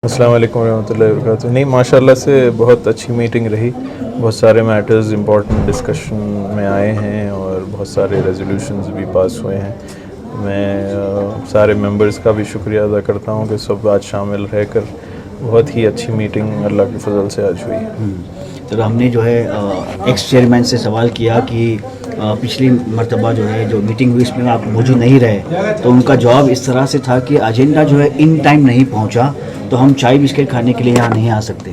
अस्सलाम वालेकुम रहमतुल्लाहि व बरकातुहू। नहीं, माशाल्लाह से बहुत अच्छी मीटिंग रही। बहुत सारे मैटर्स इम्पोर्टेंट डिस्कशन में आए हैं और बहुत सारे रेजोल्यूशंस भी पास हुए हैं। मैं सारे मेंबर्स का भी शुक्रिया अदा करता हूँ कि सब आज शामिल रहकर बहुत ही अच्छी मीटिंग अल्लाह के फजल से आज हुई। तो हमने जो है एक्स चेयरमैन से सवाल किया कि पिछली मर्तबा जो है जो मीटिंग हुई इसमें आप मौजूद नहीं रहे, तो उनका जवाब इस तरह से था कि एजेंडा जो है इन टाइम नहीं पहुंचा, तो हम चाय बिस्किट खाने के लिए यहाँ नहीं आ सकते।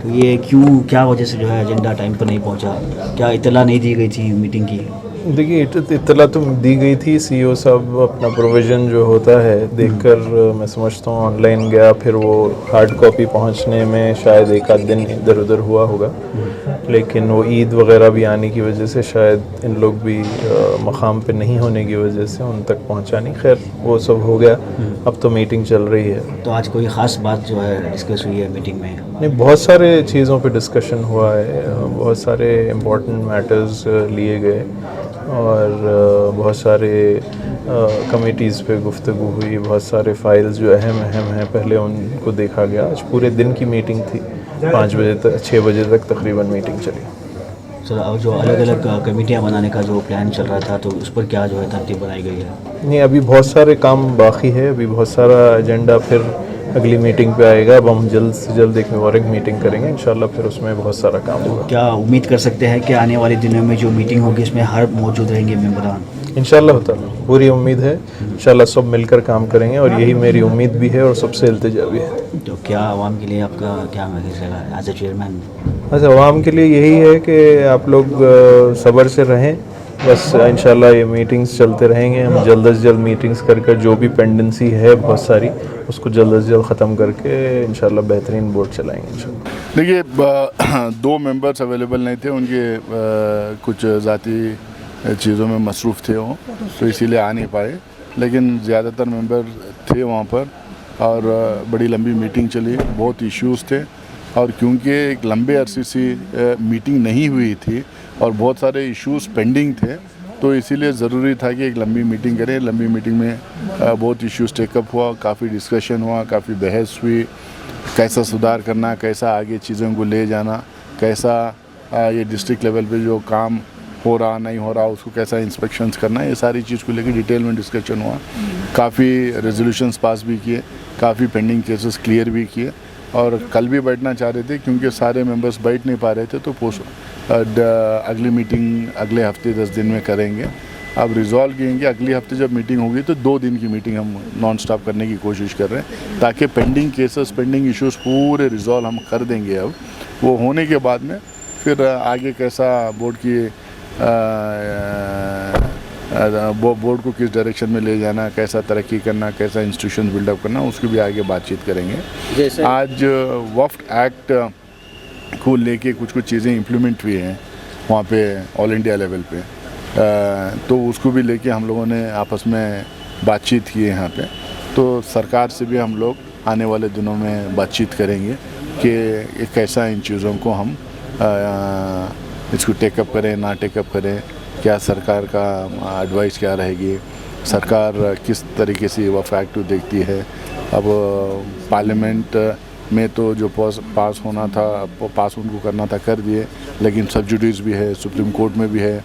तो ये क्यों, क्या वजह से जो है एजेंडा टाइम पर नहीं पहुंचा? क्या इतला नहीं दी गई थी मीटिंग की? देखिए, इत्तला तो दी गई थी। सीईओ साहब अपना प्रोविज़न जो होता है देखकर मैं समझता हूँ ऑनलाइन गया, फिर वो हार्ड कॉपी पहुँचने में शायद एक आध दिन इधर उधर हुआ होगा, लेकिन वो ईद वगैरह भी आने की वजह से शायद इन लोग भी मकाम पे नहीं होने की वजह से उन तक पहुँचा नहीं। खैर, वो सब हो गया। अब तो मीटिंग चल रही है। तो आज कोई ख़ास बात जो है डिस्कस हुई है मीटिंग में? नहीं, बहुत सारे चीज़ों पे डिस्कशन हुआ है, बहुत सारे इम्पोर्टेंट मैटर्स लिए गए और बहुत सारे कमिटीज़ पे गुफ्तगू हुई। बहुत सारे फाइल्स जो अहम हैं पहले उनको देखा गया। आज पूरे दिन की मीटिंग थी, 5 बजे तक 6 बजे तक तकरीबन मीटिंग चली। सर, और जो अलग अलग कमेटियाँ बनाने का जो प्लान चल रहा था, तो उस पर क्या जो है तरतीब बनाई गई है? नहीं, अभी बहुत सारे काम बाकी है। अभी बहुत सारा एजेंडा फिर अगली मीटिंग पे आएगा। अब हम जल्द से जल्द एक मेमोरिंग मीटिंग करेंगे इंशाल्लाह, फिर उसमें बहुत सारा काम होगा। क्या उम्मीद कर सकते हैं कि आने वाले दिनों में जो मीटिंग होगी इसमें हर मौजूद रहेंगे मेंबरान? इंशाल्लाह होता है, पूरी उम्मीद है। इंशाल्लाह सब मिलकर काम करेंगे और यही मेरी उम्मीद भी है और सबसे इल्तिजा भी है। तो क्या आवाम के लिए आपका क्या मैसेज रहेगा एज ए चेयरमैन? बस आवाम के लिए यही है कि आप लोग सब्र से रहें। बस इंशाल्लाह ये मीटिंग्स चलते रहेंगे। हम जल्द से जल्द मीटिंग्स कर जो भी पेंडेंसी है बहुत सारी, उसको जल्द से जल्द ख़त्म करके इंशाल्लाह बेहतरीन बोर्ड चलाएंगे इंशाल्लाह। देखिए, 2 मेंबर्स अवेलेबल नहीं थे, उनके कुछ ज़ाती चीज़ों में मसरूफ़ थे वो, तो इसीलिए आ नहीं पाए। लेकिन ज़्यादातर मेंबर थे वहाँ पर और बड़ी लंबी मीटिंग चली, बहुत इश्यूज़ थे। और क्योंकि एक लंबे अरसे से मीटिंग नहीं हुई थी और बहुत सारे इश्यूज़ पेंडिंग थे, तो इसीलिए ज़रूरी था कि एक लंबी मीटिंग करें। लंबी मीटिंग में बहुत इश्यूज़ टेकअप हुआ, काफ़ी डिस्कशन हुआ, काफ़ी बहस हुई, कैसा सुधार करना, कैसा आगे चीज़ों को ले जाना, कैसा ये डिस्ट्रिक्ट लेवल पे जो काम हो रहा नहीं हो रहा उसको कैसा इंस्पेक्शंस करना, ये सारी चीज़ को लेकर डिटेल में डिस्कशन हुआ। काफ़ी रेजोल्यूशंस पास भी किए, काफ़ी पेंडिंग केसेस क्लियर भी किए और कल भी बैठना चाह रहे थे क्योंकि सारे मेंबर्स बैठ नहीं पा रहे थे, तो अगली मीटिंग अगले हफ्ते 10 दिन में करेंगे। अब रिजॉल्व किएंगे, अगले हफ्ते जब मीटिंग होगी तो 2 दिन की मीटिंग हम नॉन स्टॉप करने की कोशिश कर रहे हैं ताकि पेंडिंग केसेस, पेंडिंग इश्यूज़ पूरे रिजॉल्व हम कर देंगे। अब वो होने के बाद में फिर आगे कैसा बोर्ड की बोर्ड को किस डायरेक्शन में ले जाना, कैसा तरक्की करना, कैसा इंस्टीट्यूशन बिल्डअप करना, उसकी भी आगे बातचीत करेंगे। आज वफ्द एक्ट को लेके कुछ चीज़ें इम्प्लीमेंट हुई हैं वहाँ पे ऑल इंडिया लेवल पे, तो उसको भी लेके हम लोगों ने आपस में बातचीत की है यहाँ पे। तो सरकार से भी हम लोग आने वाले दिनों में बातचीत करेंगे कि कैसा इन चीज़ों को हम इसको टेकअप करें, ना टेकअप करें, क्या सरकार का एडवाइस क्या रहेगी, सरकार किस तरीके से वफ़ एक्ट को देखती है। अब पार्लियामेंट में तो जो पास होना था, पास उनको करना था कर दिए, लेकिन सब्सिडीज़ भी है, सुप्रीम कोर्ट में भी है,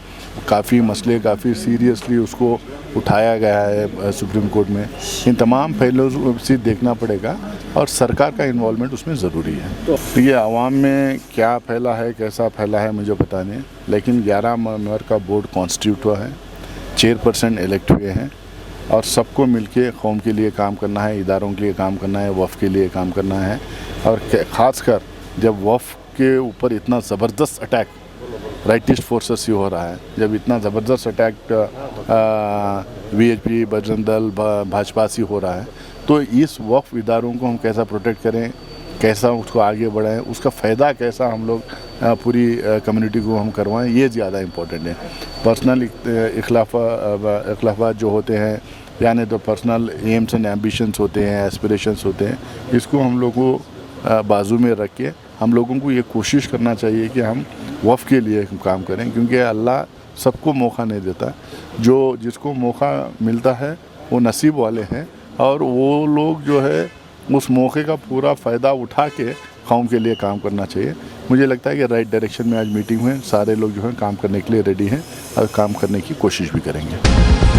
काफ़ी मसले काफ़ी सीरियसली उसको उठाया गया है सुप्रीम कोर्ट में। इन तमाम पहलुओं से देखना पड़ेगा और सरकार का इन्वॉल्वमेंट उसमें ज़रूरी है। तो ये आवाम में क्या फैला है, कैसा फैला है मुझे पता नहीं, लेकिन 11 मेंबर का बोर्ड कॉन्स्टिट्यूट हुआ है, चेयरपर्सन इलेक्ट हुए हैं और सबको मिलके कौम के लिए काम करना है, इदारों के लिए काम करना है, वफ़ के लिए काम करना है। और ख़ासकर जब वफ़ के ऊपर इतना ज़बरदस्त अटैक राइटिस्ट फोर्सेस से हो रहा है, जब इतना ज़बरदस्त अटैक वीएचपी, बजरंग दल, भाजपा से हो रहा है, तो इस वक्फ इदारों को हम कैसा प्रोटेक्ट करें, कैसा उसको आगे बढ़ाएं, उसका फ़ायदा कैसा हम लोग पूरी कम्युनिटी को हम करवाएं, ये ज़्यादा इम्पोर्टेंट है। पर्सनल इख्लाफात जो होते हैं, यानी तो पर्सनल एम्स एंड एम्बिशंस होते हैं, एस्पिरेशंस होते हैं, इसको हम लोग को बाजू में रख के हम लोगों को ये कोशिश करना चाहिए कि हम वफ़ के लिए काम करें, क्योंकि अल्लाह सबको मौका नहीं देता। जो जिसको मौका मिलता है वो नसीब वाले हैं और वो लोग जो है उस मौके का पूरा फ़ायदा उठा के कौम के लिए काम करना चाहिए। मुझे लगता है कि राइट डायरेक्शन में आज मीटिंग हुई, सारे लोग जो हैं काम करने के लिए रेडी हैं और काम करने की कोशिश भी करेंगे।